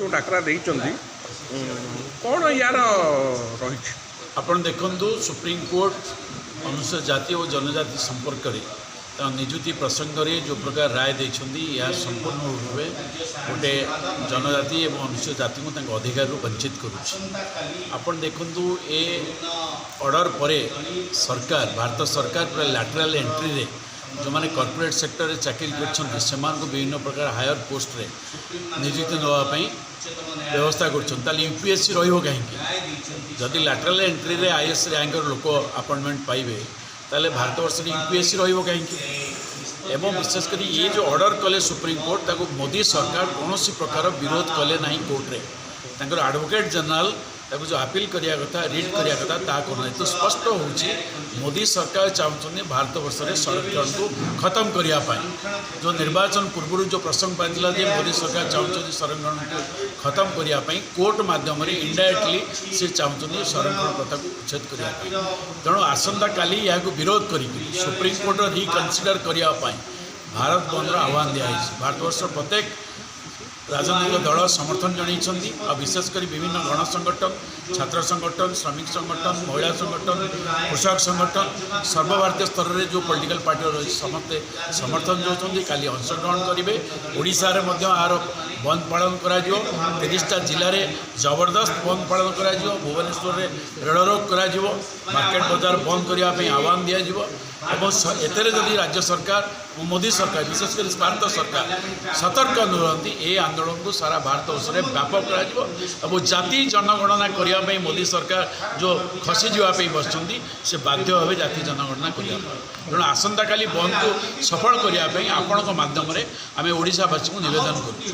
जो डाकरा कौन यार रही आपण देखु सुप्रीमकोर्ट अनुसूचित जाति और जनजाति संपर्क में निजुति प्रसंग में जो प्रकार राय देछंदी यह संपूर्ण भावे गोटे जनजाति और अनुसूचित जाति को अधिकार वंचित करुँच देखु ए ऑर्डर पर सरकार भारत सरकार पूरा लैटरल एंट्री रे जो मैंने कॉर्पोरेट सेक्टर में चाकरी कर विभिन्न प्रकार हायर पोस्ट रे नियुक्ति नापी व्यवस्था कर यूपीएससी रही जदि लैटरल एंट्री रे आईएएस रैंकर लोक अपॉइंटमेंट पाइबे ताले भारत वर्ष यूपीएससी रही एवं विशेषकर ये जो ऑर्डर कले सुप्रीमकोर्ट ताको मोदी सरकार कौन प्रकार विरोध कले ना कोर्टे एडवोकेट जनरल ताको जो अपील करिया कथा रीड करिया कथा ता करना तो स्पष्ट होची मोदी सरकार चाहते भारत वर्ष में संरक्षण को खत्म करने जो निर्वाचन पूर्व जो प्रसंग पाइला जे मोदी सरकार चाहते संरक्षण को खत्म करने कोर्ट माध्यम इनडायरेक्टली से चाहते संरक्षण प्रथा को उच्छेद करने तेणु आसंता काली या विरोध कर सुप्रीमकोर्ट रिकनसीडर करने भारत बंद आह्वान दिखाई भारत वर्ष प्रत्येक राजनैतिक दल समर्थन जनइछन्ती और विशेषकर विभिन्न गण संगठन छात्र संगठन श्रमिक संगठन महिला संगठन कृषक संगठन सर्वभारतीय स्तर में जो पॉलिटिकल पार्टी रही समस्ते समर्थन देते काली अंशग्रहण करेंगे ओडिशा रे मध्य आर बंद पालन करा 30टा जिले में जबरदस्त बंद पालन करा भुवनेश्वर में रेल रोक करा मार्केट बाजार बंद करने आह्वान दिज्व एतेरे जदि राज्य सरकार और मोदी सरकार विशेषकर भारत सरकार सतर्क नुहति ये आंदोलन को सारा भारत वर्ष में व्यापक कर जाति जनगणना करने मोदी सरकार जो खसी जावाई बसुँच से बाध्य भाव जाति जनगणना करने तेणु आसंता काली बंद को सफल करने आपण माध्यम आम ओडिशावासी को निवेदन करूँ।